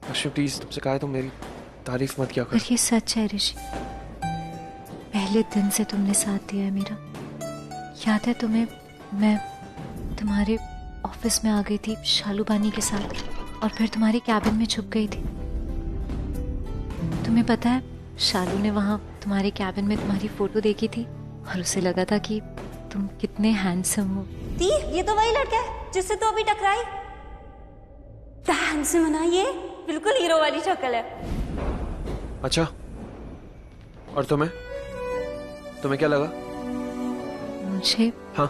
Lakshmi please, तुमसे कहा है तुम मेरी तारीफ मत किया पर कर। ये सच है ऋषि, पहले दिन से तुमने साथ दिया है मेरा। याद है तुम्हें, मैं तुम्हारे ऑफिस में आ गई थी शालू बानी के साथ और फिर तुम्हारे कैबिन में छुप गई थी। तुम्हें पता है, शालू ने वहां तुम्हारे कैबिन में तुम्हारी फोटो देखी थी और उसे लगा था कि तुम कितने हैंडसम हो। दी, ये तो वही लड़का है जिससे तो अभी टकराई। क्या हैंडसम है ना, ये बिल्कुल हीरो वाली शक्ल है। अच्छा, और तुम्हें तुम्हें क्या लगा? मुझे हाँ,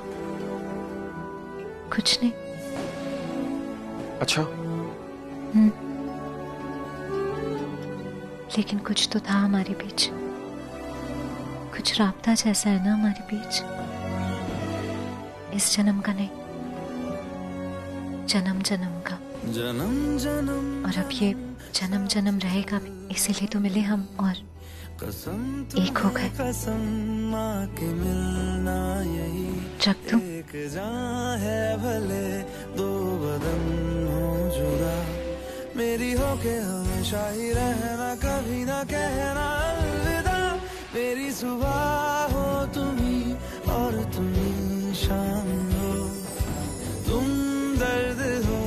कुछ नहीं। अच्छा। लेकिन कुछ तो था हमारे बीच, कुछ राब्ता जैसा है ना हमारे बीच। इस जन्म का नहीं, जन्म जन्म का। जन्म जन्म और अब ये जन्म जन्म रहेगा भी, इसीलिए तो मिले हम और कसम एक हो गए। कसम माँ के मिलना यही रख दूं? एक जान है भले दो बदन हो जुदा, मेरी हो के हमेशा ही रहना, कभी ना कहना अलविदा। मेरी सुबह हो तुम्ही और तुम्ही शाम हो, तुम दर्द हो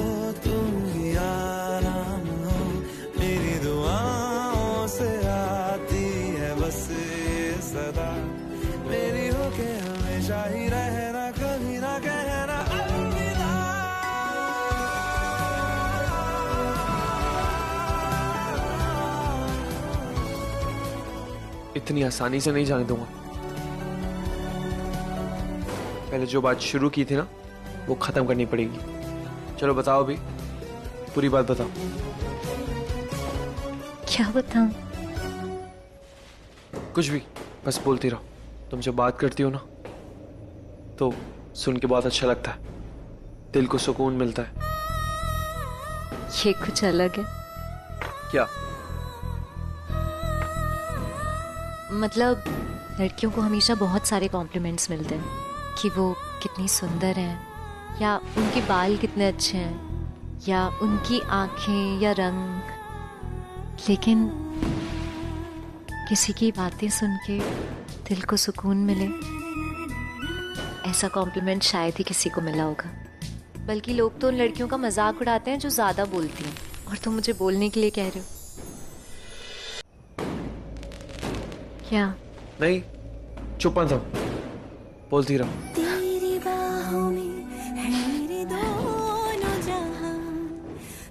तुम ही आराम हो, मेरी दुआओं से आती है बस ये सदा, मेरी हो के हमेशा ही रहना, कभी ना कहना अलविदा। इतनी आसानी से नहीं जाने दूंगा। पहले जो बात शुरू की थी ना, वो खत्म करनी पड़ेगी। चलो बताओ अभी, पूरी बात बताओ। क्या बताऊं? कुछ भी, बस बोलती रहो। तुम जब बात करती हो ना, तो सुन के बहुत अच्छा लगता है, दिल को सुकून मिलता है। ये कुछ अलग है। क्या? मतलब लड़कियों को हमेशा बहुत सारे कॉम्प्लीमेंट्स मिलते हैं कि वो कितनी सुंदर हैं, या उनके बाल कितने अच्छे हैं, या उनकी आंखें या रंग। लेकिन किसी की बातें सुन के दिल को सुकून मिले, ऐसा कॉम्प्लीमेंट शायद ही किसी को मिला होगा। बल्कि लोग तो उन लड़कियों का मजाक उड़ाते हैं जो ज्यादा बोलती हैं, और तुम मुझे बोलने के लिए कह रहे हो। क्या? नहीं, चुप मत रहो, बोलती रहो। तेरी बाहों में है मेरे दोनों जहां,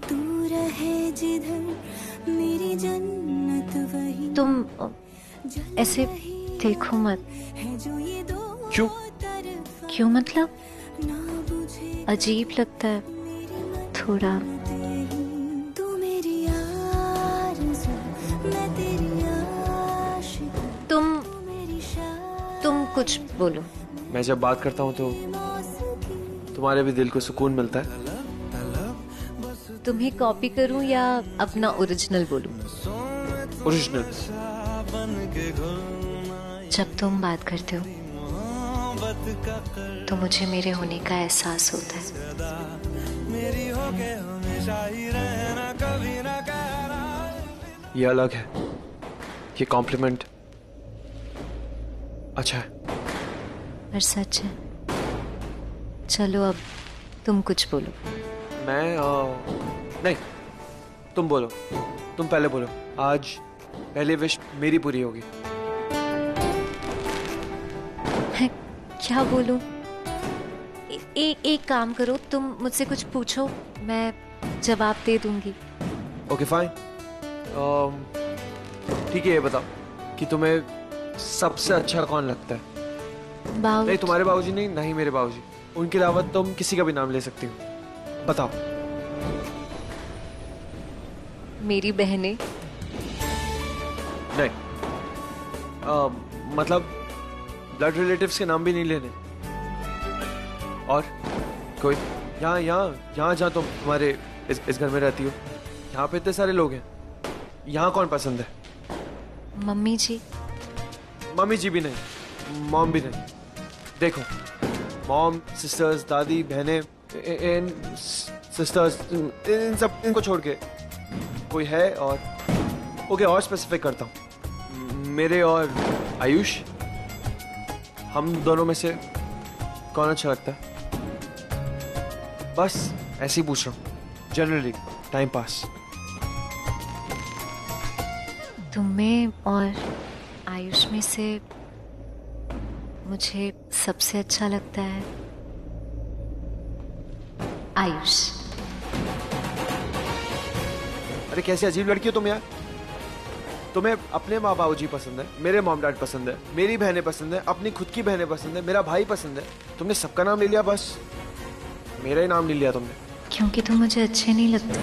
तू रहे जिधर मेरी जन्नत वही। तुम ऐसे देखो मत। है जो ये दो क्यों? क्यों मतलब? ना बुझे अजीब लगता है थोड़ा। तू मेरी आरज़ू, मैं तेरी आशिक, तुम तुम कुछ बोलो। मैं जब बात करता हूँ तो तुम्हारे भी दिल को सुकून मिलता है। तुम्हें कॉपी करूं या अपना ओरिजिनल बोलूं? ओरिजिनल। जब तुम बात करते हो तो मुझे मेरे होने का एहसास होता है। मेरी हो के हमेशा ही रहना, कभी ना कहना। ये अलग है, ये कॉम्प्लीमेंट अच्छा है। पर सच है। चलो अब तुम कुछ बोलो। मैं नहीं, तुम बोलो, तुम पहले बोलो। आज पहली विश मेरी पूरी होगी। मैं क्या बोलूं? एक काम करो, तुम मुझसे कुछ पूछो, मैं जवाब दे दूंगी। Okay fine. ठीक है, ये बताओ कि तुम्हें सबसे अच्छा कौन लगता है? बाबू? नहीं, तुम्हारे बाबूजी नहीं, नहीं मेरे बाबूजी। उनके अलावा तुम किसी का भी नाम ले सकती हो। बताओ। मेरी बहनें। नहीं, मतलब ब्लड रिलेटिव्स के नाम भी नहीं लेने। और कोई यहाँ यहाँ यहाँ जहाँ तुम्हारे इस घर में रहती हो, यहाँ पे इतने सारे लोग हैं, यहाँ कौन पसंद है? मम्मी जी। मम्मी जी भी नहीं, मॉम भी नहीं। देखो, मॉम, सिस्टर्स, दादी, बहनें, इन सिस्टर्स, इन सब इनको छोड़ के कोई है और ओके और स्पेसिफिक करता हूँ, मेरे और आयुष, हम दोनों में से कौन अच्छा लगता है? बस ऐसे ही पूछ रहा हूँ, जनरली टाइम पास। तुम्हें और आयुष में से मुझे सबसे अच्छा लगता है आयुष। अरे कैसी अजीब लड़की हो तुम यार। तुम्हें अपने माँ बाबू जी पसंद है, मेरे मॉम डैड पसंद है, मेरी बहनें पसंद है, अपनी खुद की बहनें पसंद है, मेरा भाई पसंद है। तुमने सबका नाम ले लिया, बस मेरा ही नाम नहीं लिया तुमने। क्योंकि तुम मुझे अच्छे नहीं लगते।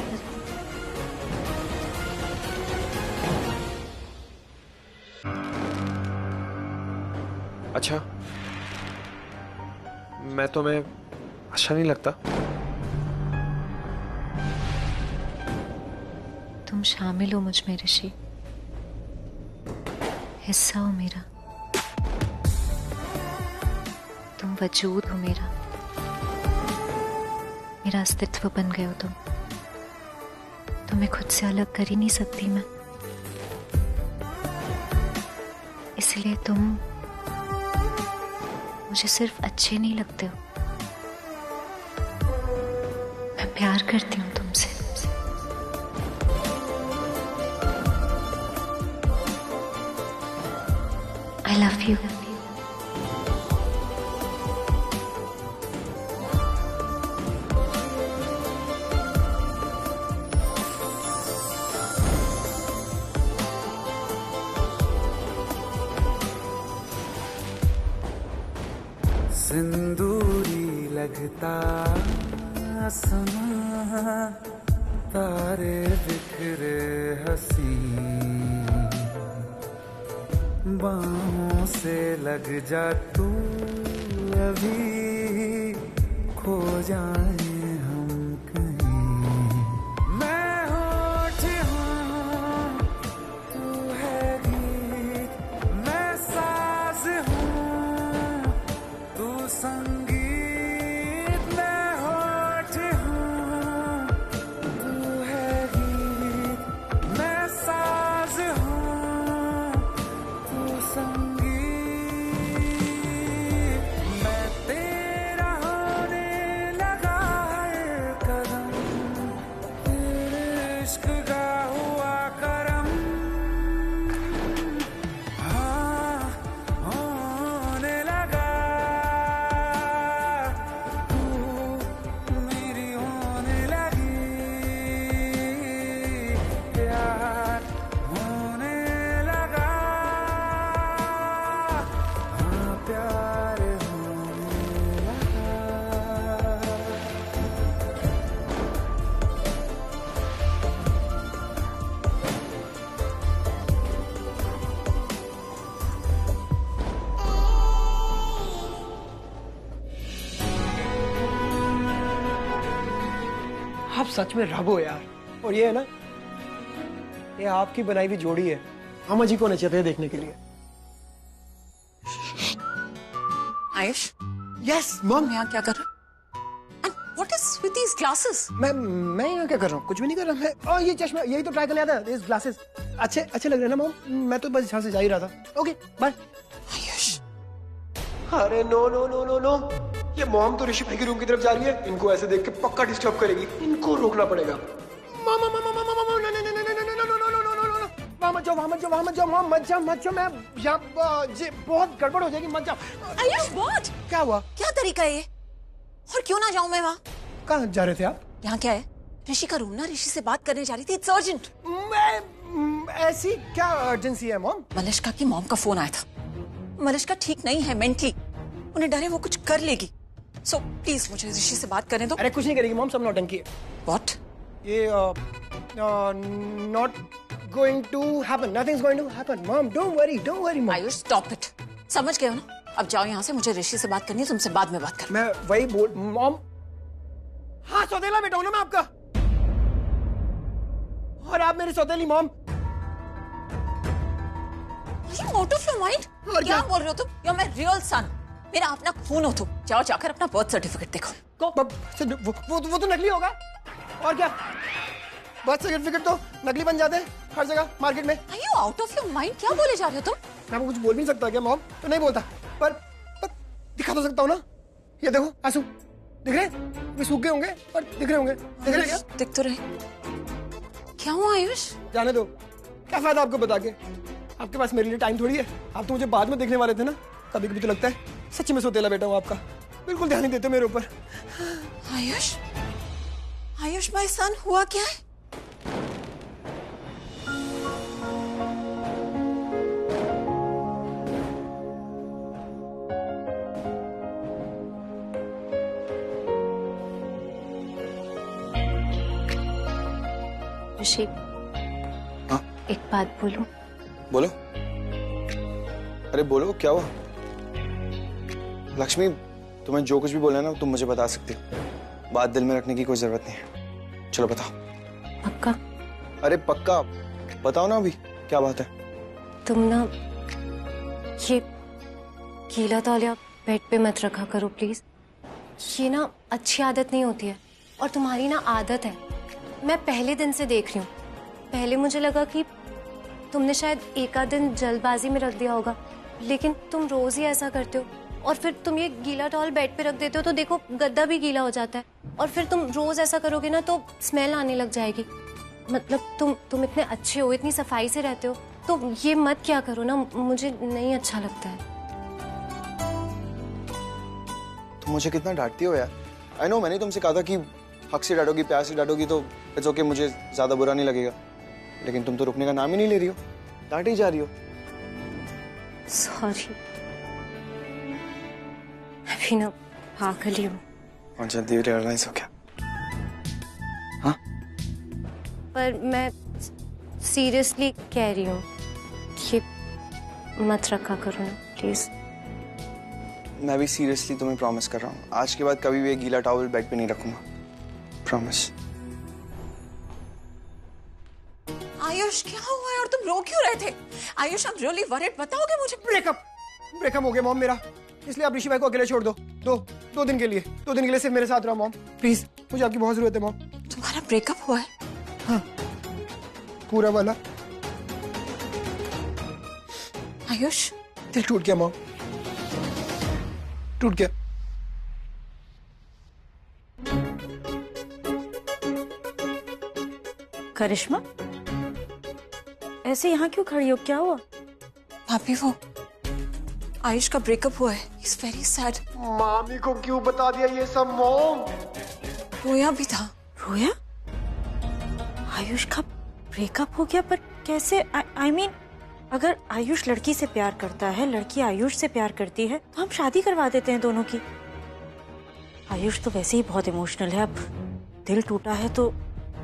अच्छा, मैं तुम्हें अच्छा नहीं लगता? तुम शामिल हो मुझ में ऋषि, हिस्सा हो मेरा, तुम वजूद हो मेरा अस्तित्व बन गए हो तुम। तुम्हें खुद से अलग कर ही नहीं सकती मैं, इसलिए तुम मुझे सिर्फ अच्छे नहीं लगते हो, मैं प्यार करती हूँ तुमसे। I love you. सिंदूरी लगता आसमां, तारे बिखरे हंसी, बाहों से लग जा तू अभी, खो जाए हम कहीं। मैं होठ हूँ, तू है गीत, मैं साज हूँ, तू संगीत। मैं होठ हूँ, तू है गीत, मैं साज हूँ, तू संगीत। मैं तेरा होने लगा हर कदम, तेरे इश्क का हुआ करम। हाँ, होने लगा, तू मेरी होने लगी, प्यार होने लगा। हाँ, प्यार होने लगा। आप सच में रब हो यार। और ये है ना, ये आपकी बनाई हुई जोड़ी है। अम्मा जी को नचे थे देखने के लिए। Ayush, yes mom. यहाँ क्या कर रहा? And what is with these glasses? मैं यहाँ क्या कर रहा हूँ? कुछ भी नहीं कर रहा मैं। ये चश्मा यही तो ट्राई कर लिया था। These glasses अच्छे लग रहे हैं ना मॉम? मैं तो बस यहाँ से जा ही रहा था। Okay bye. आयुष, अरे no no no no no, ये मॉम तो ऋषि भाई के रूम की तरफ जा रही है। इनको ऐसे देख के पक्का डिस्टर्ब करेगी, इनको रोकना पड़ेगा। मामा मामा मामा मामा no no no no no no no no no no no no, वहाँ मत जाओ मॉम, मत जाओ मैं यहाँ बहुत गड़बड़ हो जाएगी, मत जाओ। आयुष, what? क्या हुआ? क्या तरीका है ये? और क्यों ना जाऊं मैं वहाँ? कहाँ जा रहे थे आप? यहाँ क्या है? ऋषि का रूम ना, ऋषि से बात करने जा रही थी। It's urgent. मैं ऐसी क्या अर्जेंसी है मॉम? मलिष्का की मॉम का फोन आया था। मलिष्का ठीक नहीं है मेंटली, उन्हें डर है वो कुछ कर लेगी। सो प्लीज मुझे ऋषि से बात करने दो। अरे कुछ नहीं करेगी मॉम, सब नौटंकी है। व्हाट? ये not going to happen, nothing's going to happen mom, don't worry mom। Ayush, stop it. समझ गए हो ना? अब जाओ यहाँ से, मुझे ऋषि से बात करनी है, तुमसे बाद में बात कर। मैं वही बोल मॉम। हाँ, सौतेला बेटा हूं ना मैं आपका, और आप मेरी सौतेली mom. Are you out of your mind? और क्या क्या? बोल रहे हो तुम? You're my real son। मेरा अपना खून हो तुम। जाओ जाकर अपना बर्थ सर्टिफिकेट देखो। वो तो नकली होगा। और क्या बर्थ सर्टिफिकेट तो नकली बन जाते हैं हर जगह मार्केट में। Are you out of your mind? क्या बोले जा रहे हो तुम? मैं आपको कुछ बोल भी नहीं सकता क्या मॉम? तो नहीं बोलता, पर दिखा तो सकता हूँ ना। ये देखो आंसू दिख रहे हैं? ये सूख गए होंगे पर दिख रहे होंगे। दिख रहे क्या? दिख तो रहे। क्या हुआ आयुष? जाने दो, क्या फायदा आपको बता के? आपके पास मेरे लिए टाइम थोड़ी है। आप तो मुझे बाद में देखने वाले थे ना। कभी कभी तो लगता है सच्ची में सोतेला बेटा हूँ आपका। बिल्कुल ध्यान नहीं देते मेरे ऊपर। आयुष, आयुष माय सन, हुआ क्या है? ऋषि, हाँ? एक बात बोलूं? बोलो। अरे बोलो, क्या हुआ? लक्ष्मी, तुम्हें जो कुछ भी बोलना है ना तुम मुझे बता सकती हो। बात दिल में रखने की कोई जरूरत नहीं है। चलो बताओ। पक्का? अरे पक्का, बताओ ना अभी क्या बात है। तुम ना ये गीला तौलिया बेड पे मत रखा करो प्लीज। ये ना अच्छी आदत नहीं होती है और तुम्हारी ना आदत है। मैं पहले दिन से देख रही हूँ। पहले मुझे लगा कि तुमने शायद एक आध दिन जल्दबाजी में रख दिया होगा, लेकिन तुम रोज ही ऐसा करते हो। और फिर तुम ये गीला टॉवल बेड पे रख देते हो तो देखो गद्दा भी गीला हो जाता है। और फिर तुम रोज ऐसा करोगे ना तो स्मेल आने लग जाएगी। मतलब तुम इतने अच्छे हो, इतनी सफाई से रहते हो, तो ये मत क्या करो ना, मुझे नहीं अच्छा लगता है। तुम मुझे कितना डांटती हो यार। आई नो, मैंने तुमसे कहा था कि हक से डांटोगी, प्यार से डांटोगी तो इट्स ओके, मुझे ज्यादा बुरा नहीं लगेगा। लेकिन तुम तो रुकने का नाम ही नहीं ले रही हो, डांट ही जा रही हो। सॉरी, अभी ना पागल ही हूँ। और जल्दी रियलाइज हो गया? हाँ, पर मैं सीरियसली कह रही हूँ कि मत रखा करो ना प्लीज। मैं भी सीरियसली तुम्हें प्रॉमिस कर रहा हूँ, आज के बाद कभी भी एक गीला टॉवल बेड पे नहीं रखूंगा। प्रॉमिस। आयुष, क्या हुआ है और तुम रो क्यों रहे थे? Ayush, I am really worried, बताओगे मुझे? ब्रेकअप हो गया मॉम मेरा, इसलिए आप ऋषि भाई को अकेले छोड़ दो। दो दिन के लिए, 2 दिन के लिए सिर्फ मेरे साथ रहो मॉम प्लीज। मुझे आपकी बहुत जरूरत है मॉम। तुम्हारा ब्रेकअप हुआ है? हाँ, पूरा वाला। आयुष, दिल टूट गया मॉम, टूट गया। करिश्मा, ऐसे यहाँ क्यों खड़ी हो? क्या हुआ? भाभी, वो आयुष का ब्रेकअप हुआ है। It's very sad. मामी को क्यों बता दिया ये सब मॉम? रोया भी था। रोया? आयुष का ब्रेकअप हो गया? पर कैसे? आई मीन, अगर आयुष लड़की से प्यार करता है, लड़की आयुष से प्यार करती है, तो हम शादी करवा देते हैं दोनों की। आयुष तो वैसे ही बहुत इमोशनल है, अब दिल टूटा है तो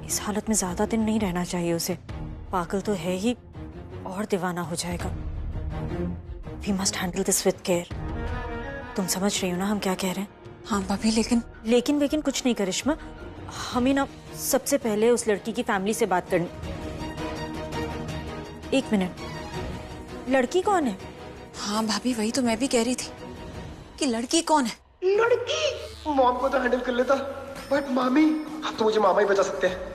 इस हालत में ज्यादा दिन नहीं रहना चाहिए उसे। पागल तो है ही, और दीवाना हो जाएगा। We must handle this with care. तुम समझ रही हो ना हम क्या कह रहे हैं? हाँ भाभी, लेकिन कुछ नहीं करिश्मा, हमें ना सबसे पहले उस लड़की की फैमिली से बात करनी। 1 मिनट, लड़की कौन है? हाँ भाभी, वही तो मैं भी कह रही थी कि लड़की कौन है। लड़की मॉम को तो हैंडल कर लेता, बट मामी, आप तो मुझे मामा ही बचा सकते हैं।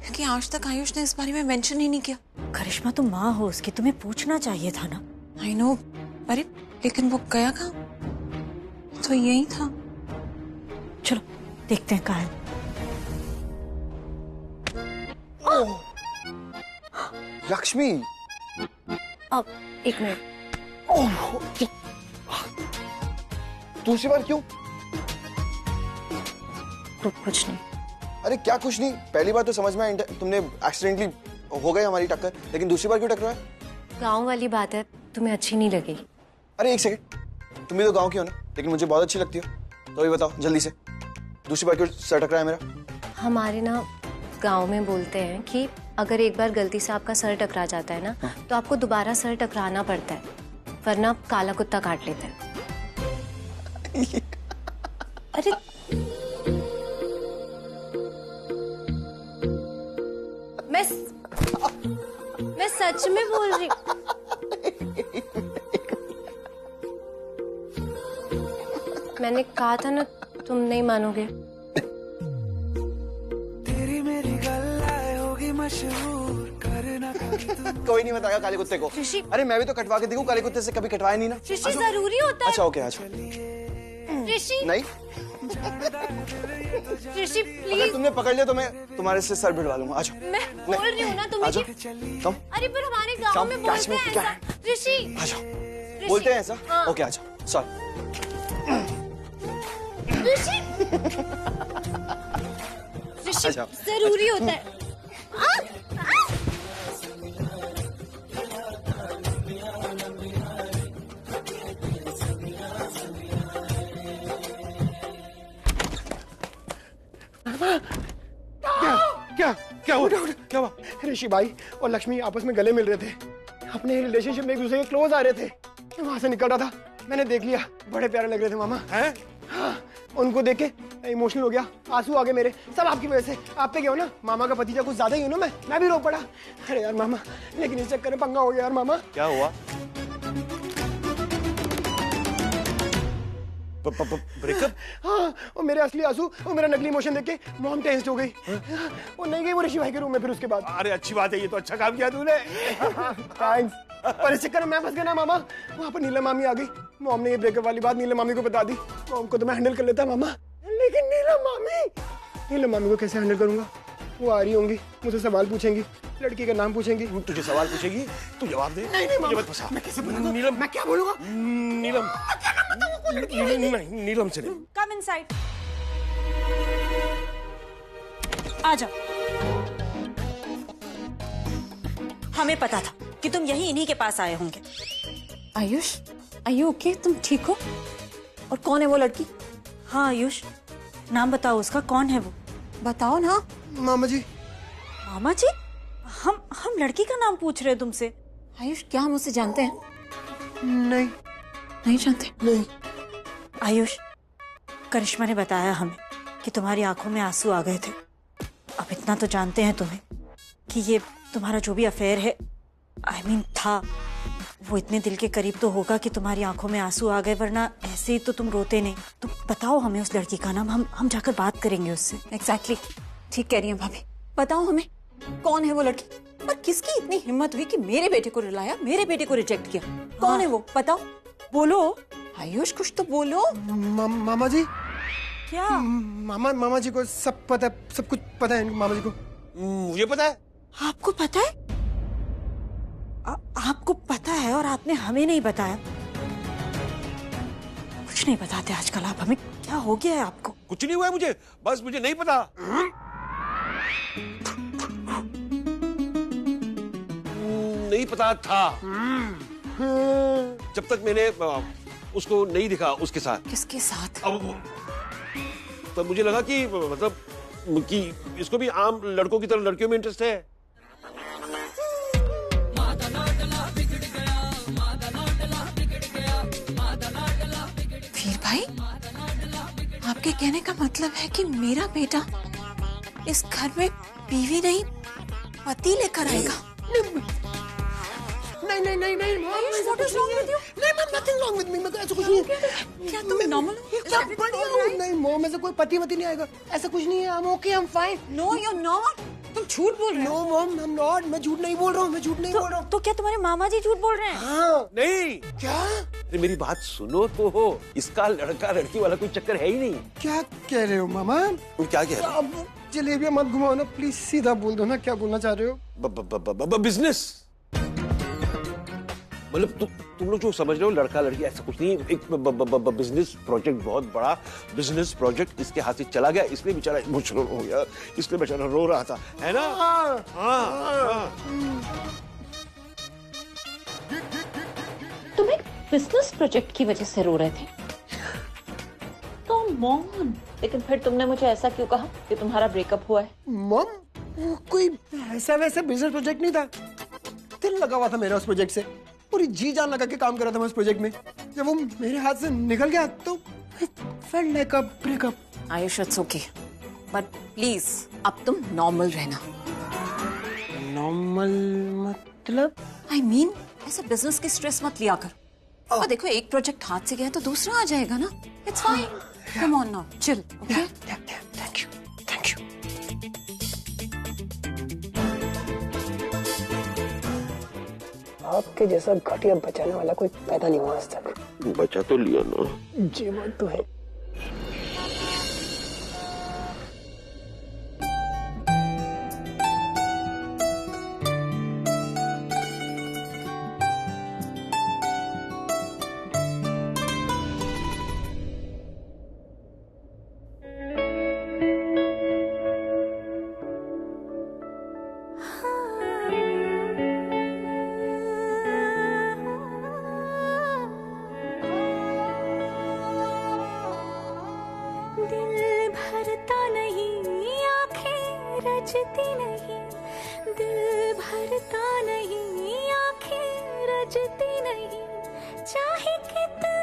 क्योंकि आज तक आयुष ने इस बारे में मेंशन ही नहीं किया। करिश्मा, तुम माँ हो उसकी, तुम्हें पूछना चाहिए था ना। आई नो, अरे लेकिन वो गया कहाँ? तो यही था। चलो देखते हैं कहाँ है। लक्ष्मी, अब 1 मिनट। दूसरी बार क्यों? कुछ नहीं। अरे क्या कुछ नहीं? पहली बार तो समझ में आया, तुमने एक्सीडेंटली हो गई हमारी टक्कर, लेकिन दूसरी बार क्यों टकराया? गांव वाली बात है, तुम्हें अच्छी नहीं लगेगी। अरे 1 सेकंड, तुम भी तो गांव की हो ना, लेकिन मुझे बहुत अच्छी लगती हो। तो अभी बताओ जल्दी से, दूसरी बार क्यों सर टकराया मेरा? हमारे ना गांव में बोलते हैं कि अगर एक बार गलती से आपका सर टकरा जाता है ना, तो आपको दोबारा सर टकराना पड़ता है, वरना काला कुत्ता काट लेता है। अरे मैं सच में बोल रही हूँ। मैंने कहा था ना, तुम नहीं मानोगे। तेरी मेरी गल्लाए होगी मशहूर करना कभी तुम। कोई नहीं बताएगा काले कुत्ते को। ऋषि। अरे मैं भी तो कटवा के देखूं, काले कुत्ते से कभी कटवाया नहीं ना। ऋषि जरूरी होता है। अच्छा ओके अच्छा। ऋषि नहीं ऋषि अगर प्लीज, तुमने पकड़ लिया तो मैं तुम्हारे से सर भिड़वा लूंगा। आ जाओ। मैं बोल रही हूँ ना तुम्हें आजाओ। कि- तुम अरे पर हमारे गांव Come, में catch बोलते me, हैं क्या ऐसा। ऋषि आ जाओ। बोलते हैं ऐसा? हाँ। ओके आ जाओ। सॉरी। ऋषि ऋषि अच्छा। जरूरी होता है। क्या क्या हुआ? क्या हुआ? ऋषि भाई और लक्ष्मी आपस में गले मिल रहे थे, अपने रिलेशनशिप में एक दूसरे के क्लोज आ रहे थे। मैं वहां से निकल रहा था, मैंने देख लिया, बड़े प्यारे लग रहे थे मामा। हैं? हाँ, उनको देख के इमोशनल हो गया, आंसू आ गए मेरे। सब आपकी वजह से। आप पे गया हो ना, मामा का भतीजा कुछ ज्यादा ही हो ना, मैं भी रो पड़ा। अरे यार मामा, लेकिन इस चक्कर में पंगा हो गया यार मामा। क्या हुआ? ब्रेकअप? हाँ, और मेरे असली आंसू और मेरा नकली इमोशन देख के मॉम टेंस्ड हो गई। वो नहीं गई वो ऋषि भाई के रूम में फिर उसके बाद। अरे अच्छी बात है, ये तो अच्छा काम किया तूने। थैंक्स। पर इस चक्कर में मैं फंस गया ना मामा। वहाँ पर नीलम मामी आ गई। मॉम ने ये ब्रेकअप वाली बात नीलम मामी को बता दी। मॉम को तो मैं हैंडल कर लेता मामा, लेकिन नीलम मामी को कैसे हैंडल करूंगा? वो आ रही होंगी, मुझे सवाल पूछेंगी, लड़की का नाम पूछेंगी। तुझे सवाल पूछेगी, तू जवाब दे। नहीं मुझे मत फंसा। मैं कैसे बोलूंगा? नीलम, मैं क्या बोलूंगा? नीलम, नहीं, नीलम से नहीं। Come inside. आ जाओ। हमें पता था कि तुम यही इन्हीं के पास आए होंगे। आयुष, आयु ओके? तुम ठीक हो? और कौन है वो लड़की? हाँ आयुष, नाम बताओ उसका, कौन है वो? बताओ ना। मामा जी। मामा जी? हम लड़की का नाम पूछ रहे हैं तुमसे। आयुष, क्या हम उसे जानते हैं? नहीं जानते? नहीं। आयुष, करिश्मा ने बताया हमें कि तुम्हारी आंखों में आंसू आ गए थे। अब इतना तो जानते हैं तुम्हें कि ये तुम्हारा जो भी अफेयर है, था, वो इतने दिल के करीब तो होगा कि तुम्हारी आंखों में आंसू आ गए, वरना ऐसे ही तो तुम रोते नहीं। तो बताओ हमें उस लड़की का नाम, हम जाकर बात करेंगे उससे। एग्जैक्टली, ठीक कह रही हैं भाभी। बताओ हमें, कौन है वो लड़की? और किसकी इतनी हिम्मत हुई कि मेरे बेटे को रुलाया, मेरे बेटे को रिजेक्ट किया? कौन है वो? बताओ, बोलो आयुष, कुछ तो बोलो। मामा जी। क्या? मामा जी को सब पता है, सब कुछ पता है मामा जी को। मुझे पता है। आपको पता है? आपको पता है और आपने हमें नहीं बताया। कुछ नहीं बताते आजकल आप हमें, क्या हो गया है आपको? कुछ नहीं हुआ है मुझे, बस मुझे नहीं पता। नहीं पता था जब तक मैंने उसको नहीं दिखा उसके साथ। किसके साथ? अब तब मुझे लगा कि मतलब कि इसको भी आम लड़कों की तरह लड़कियों में इंटरेस्ट है। वीर भाई, आपके कहने का मतलब है कि मेरा बेटा इस घर में बीवी नहीं पति लेकर आएगा? नहीं What is wrong with you? nothing wrong with me, मैं ऐसा कुछ नहीं है। क्या तुम नॉर्मल हो? क्या बढ़िया हूँ? नहीं मॉम, ऐसा कोई पति वति नहीं आएगा, ऐसा कुछ नहीं है। I'm okay, I'm fine। No you not. तुम झूठ बोल रहे हो। No mom, I'm not। मैं झूठ नहीं बोल रहा हूँ, तो क्या तुम्हारे मामा जी झूठ बोल रहे हैं? हाँ। नहीं, क्या अरे मेरी बात सुनो तो हो, इसका लड़का लड़की वाला कोई चक्कर है ही नहीं। क्या कह रहे हो मामा? क्या कह रहे हो? अब जलेबियां मत घुमाओ ना प्लीज, सीधा बोल दो ना क्या बोलना चाह रहे हो। बिजनेस, मतलब तुम लोग जो समझ रहे हो लड़का लड़की, ऐसा कुछ नहीं। एक बिजनेस प्रोजेक्ट, बहुत बड़ा बिजनेस प्रोजेक्ट इसके हाथ से चला गया, इसलिए बेचारा इमोशनल हो गया, इसलिए बेचारा रो रहा था, है ना? हाँ। तुम एक बिजनेस प्रोजेक्ट की वजह से रो रहे थे? कम ऑन, लेकिन फिर तुमने मुझे ऐसा क्यों कहा कि तुम्हारा ब्रेकअप हुआ है? मॉम, वो कोई ऐसा वैसा बिजनेस प्रोजेक्ट नहीं था, दिल लगा हुआ था मेरा उस प्रोजेक्ट से, पूरी जी जान लगा के काम कर रहा था मैं उस प्रोजेक्ट में। जब वो मेरे हाथ से निकल गया तो felt like a breakup. Ayush, it's okay, but please अब तुम नॉर्मल रहना। नॉर्मल मतलब? I mean, ऐसा बिजनेस की स्ट्रेस मत लिया कर। और देखो, एक प्रोजेक्ट हाथ से गया तो दूसरा आ जाएगा ना। It's fine, come on now, chill, okay? Thank you. आपके जैसा घटिया बचाने वाला कोई पैदा नहीं हुआ आज तक। बचा तो लिया ना। जी बात तो है। दिल भरता नहीं, आंखें रजती नहीं, दिल भरता नहीं, आंखें रजती नहीं, चाहे कितना